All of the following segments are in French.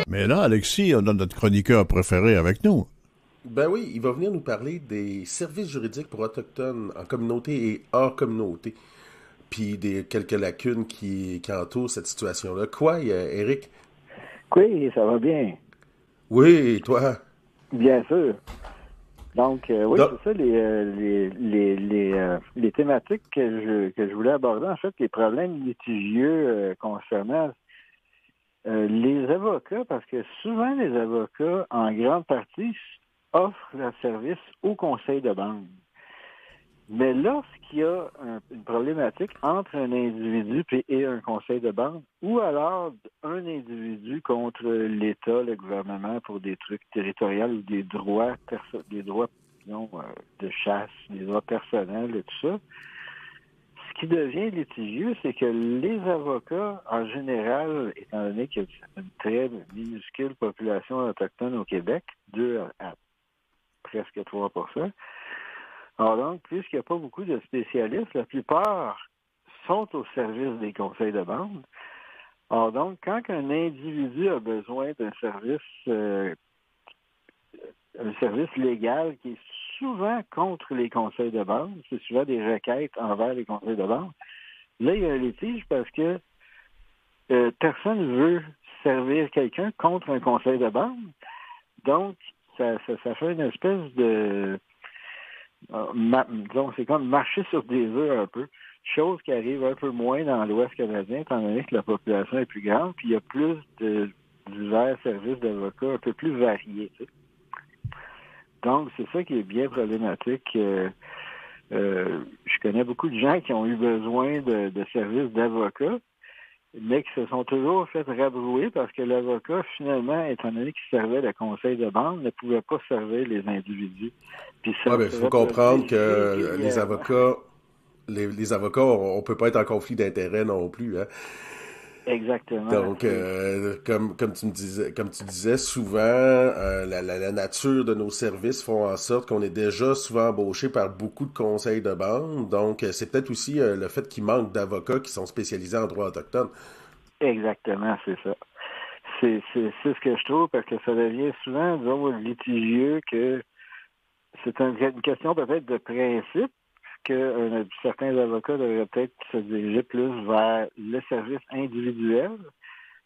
Mais là, Alexis, on a notre chroniqueur préféré avec nous. Ben oui, il va venir nous parler des services juridiques pour autochtones en communauté et hors communauté, puis des quelques lacunes qui entourent cette situation-là. Quoi, Eric? Oui, ça va bien. Oui, et toi? Bien sûr. Donc, oui, Donc, c'est ça, les thématiques que je voulais aborder, en fait, les problèmes litigieux concernant les avocats, parce que souvent, les avocats, en grande partie, offrent leur service au conseil de bande. Mais lorsqu'il y a une problématique entre un individu et un conseil de bande, ou alors un individu contre l'État, le gouvernement, pour des trucs territoriaux ou des droits disons, de chasse, des droits personnels et tout ça, ce qui devient litigieux, c'est que les avocats, en général, étant donné qu'il y a une très minuscule population autochtone au Québec, 2 à presque 3%. Alors donc, puisqu'il n'y a pas beaucoup de spécialistes, la plupart sont au service des conseils de bande. Alors donc, quand un individu a besoin un service légal qui est souvent contre les conseils de bande, c'est souvent des requêtes envers les conseils de bande, là, il y a un litige parce que personne ne veut servir quelqu'un contre un conseil de bande. Donc, ça fait une espèce de disons, c'est comme marcher sur des œufs un peu. Chose qui arrive un peu moins dans l'Ouest canadien, étant donné que la population est plus grande, puis il y a plus de divers services d'avocats un peu plus variés. Tu sais. Donc, c'est ça qui est bien problématique. Je connais beaucoup de gens qui ont eu besoin de services d'avocats, mais qui se sont toujours fait rabrouer parce que l'avocat, finalement, étant donné qu'il servait le conseil de bande, ne pouvait pas servir les individus. Puis ça ouais, ben, se faut comprendre reproduit que régulièrement. les avocats, on peut pas être en conflit d'intérêts non plus, hein. Exactement. Donc, comme tu disais, souvent, la nature de nos services font en sorte qu'on est déjà souvent embauché par beaucoup de conseils de bande. Donc, c'est peut-être aussi le fait qu'il manque d'avocats qui sont spécialisés en droit autochtone. Exactement, c'est ça. C'est ce que je trouve parce que ça devient souvent, disons, litigieux que c'est une question peut-être de principe que certains avocats devraient peut-être se diriger plus vers le service individuel.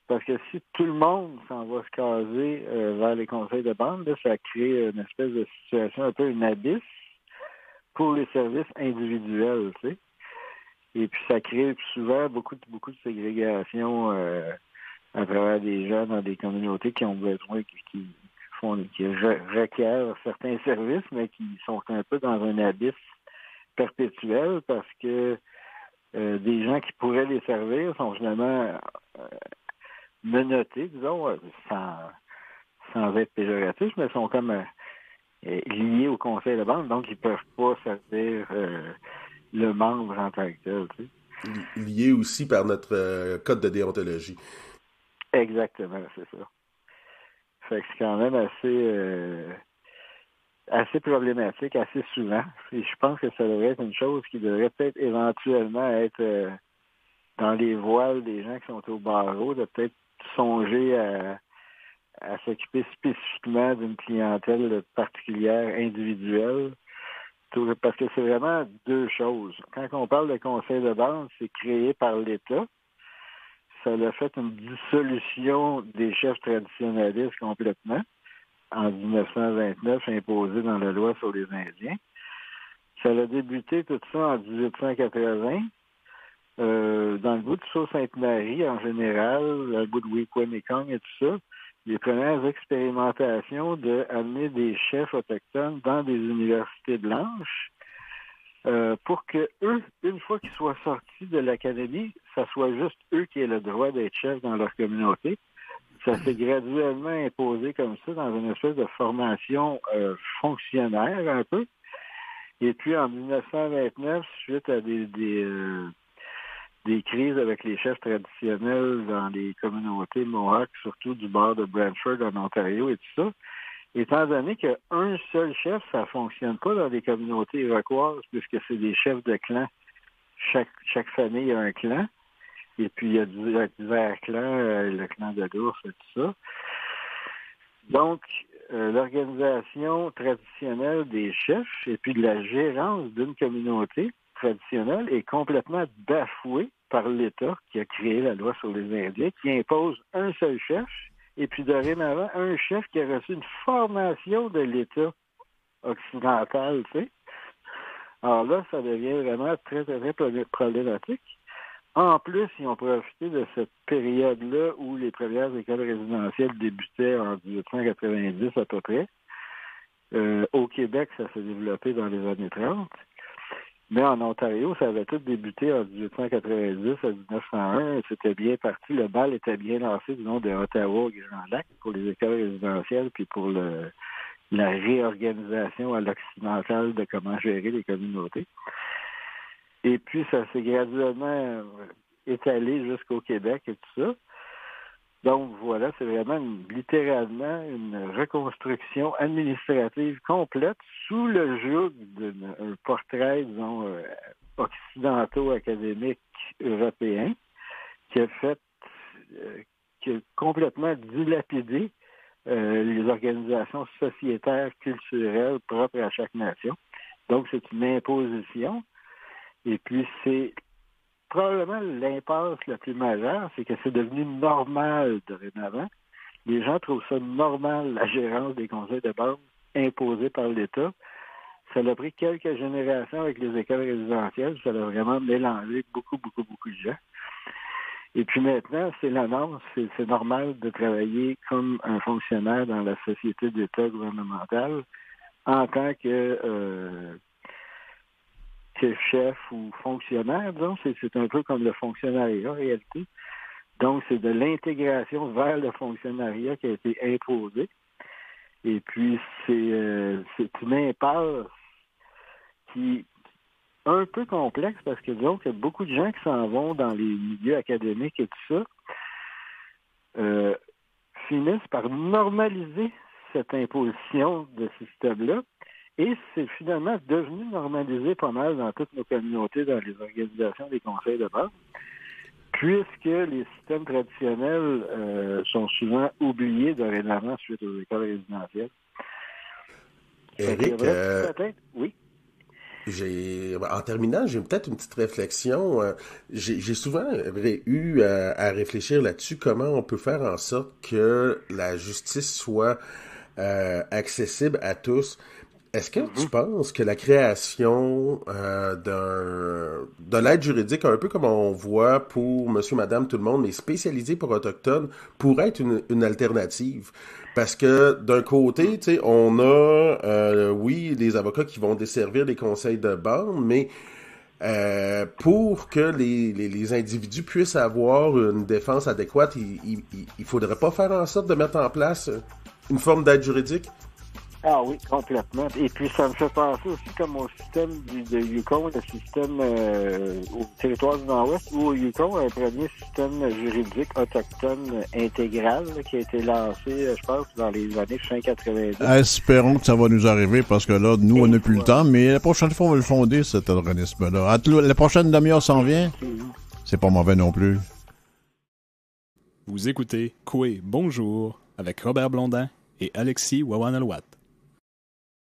Parce que si tout le monde s'en va se caser vers les conseils de bande, là, ça crée une espèce de situation un peu une abysse pour les services individuels, tu sais. Et puis ça crée souvent beaucoup de ségrégation à travers des gens dans des communautés qui ont besoin, qui requièrent certains services, mais qui sont un peu dans un abysse perpétuel parce que des gens qui pourraient les servir sont finalement menottés, disons, sans être péjoratifs, mais sont comme liés au conseil de bande, donc ils peuvent pas servir le membre en tant que tel. Tu sais. Liés aussi par notre code de déontologie. Exactement, c'est ça. Fait que c'est quand même assez problématique, assez souvent. Et je pense que ça devrait être une chose qui devrait peut-être éventuellement être dans les voiles des gens qui sont au barreau, de peut-être songer à s'occuper spécifiquement d'une clientèle particulière, individuelle, parce que c'est vraiment deux choses. Quand on parle de conseil de bande, c'est créé par l'État. Ça a fait une dissolution des chefs traditionnalistes complètement en 1929, imposée dans la loi sur les Indiens. Ça a débuté tout ça en 1880. Dans le bout de Sault-Sainte-Marie, en général, le bout de Wikwemikong et tout ça, les premières expérimentations d'amener des chefs autochtones dans des universités blanches pour que eux, une fois qu'ils soient sortis de l'académie, ça soit juste eux qui aient le droit d'être chefs dans leur communauté. Ça s'est graduellement imposé comme ça dans une espèce de formation fonctionnaire un peu. Et puis en 1929, suite à des crises avec les chefs traditionnels dans les communautés Mohawk, surtout du bord de Brantford en Ontario et tout ça, étant donné qu'un seul chef, ça fonctionne pas dans les communautés iroquoises, puisque c'est des chefs de clan. Chaque famille a un clan. Et puis, il y a divers clans, le clan de l'ours et tout ça. Donc, l'organisation traditionnelle des chefs et puis de la gérance d'une communauté traditionnelle est complètement bafouée par l'État qui a créé la loi sur les Indiens, qui impose un seul chef, et puis dorénavant, un chef qui a reçu une formation de l'État occidental, tu sais. Alors là, ça devient vraiment très, très, très problématique. En plus, ils ont profité de cette période-là où les premières écoles résidentielles débutaient en 1890 à peu près. Au Québec, ça s'est développé dans les années 30. Mais en Ontario, ça avait tout débuté en 1890 à 1901. C'était bien parti. Le bal était bien lancé du nom de Ottawa au Grand Lac pour les écoles résidentielles puis pour la réorganisation à l'occidental de comment gérer les communautés. Et puis, ça s'est graduellement étalé jusqu'au Québec et tout ça. Donc, voilà, c'est vraiment littéralement une reconstruction administrative complète sous le joug d'un portrait, disons, occidentaux-académique européen qui a complètement dilapidé les organisations sociétaires, culturelles propres à chaque nation. Donc, c'est une imposition. Et puis, c'est probablement l'impasse la plus majeure, c'est que c'est devenu normal dorénavant. Les gens trouvent ça normal, la gérance des conseils de bande imposée par l'État. Ça a pris quelques générations avec les écoles résidentielles. Ça a vraiment mélangé beaucoup, beaucoup, beaucoup de gens. Et puis maintenant, c'est la norme. C'est normal de travailler comme un fonctionnaire dans la société d'État gouvernementale en tant que chef ou fonctionnaire, disons, c'est un peu comme le fonctionnariat en réalité. Donc, c'est de l'intégration vers le fonctionnariat qui a été imposée. Et puis, c'est une impasse qui est un peu complexe parce que, disons, qu'il y a beaucoup de gens qui s'en vont dans les milieux académiques et tout ça, finissent par normaliser cette imposition de ce système-là. Et c'est finalement devenu normalisé pas mal dans toutes nos communautés, dans les organisations des conseils de base, puisque les systèmes traditionnels sont souvent oubliés dorénavant suite aux écoles résidentielles. Éric, oui. En terminant, j'ai peut-être une petite réflexion. J'ai souvent eu à réfléchir là-dessus, comment on peut faire en sorte que la justice soit accessible à tous. Est-ce que tu penses que la création de l'aide juridique, un peu comme on voit pour monsieur, madame, tout le monde, mais spécialisée pour autochtones, pourrait être une alternative? Parce que d'un côté, tu sais, on a, oui, des avocats qui vont desservir les conseils de bande, mais pour que les individus puissent avoir une défense adéquate, il faudrait pas faire en sorte de mettre en place une forme d'aide juridique? Ah oui, complètement. Et puis, ça me fait penser aussi comme au système de Yukon, le système au territoire du Nord-Ouest, où au Yukon, un premier système juridique autochtone intégral qui a été lancé, je pense, dans les années fin 90. Espérons que ça va nous arriver, parce que là, nous, on n'a plus le temps, mais la prochaine fois, on va le fonder, cet organisme-là. La prochaine demi-heure s'en vient. C'est pas mauvais non plus. Vous écoutez Coué Bonjour avec Robert Blondin et Alexis Wawanalwat.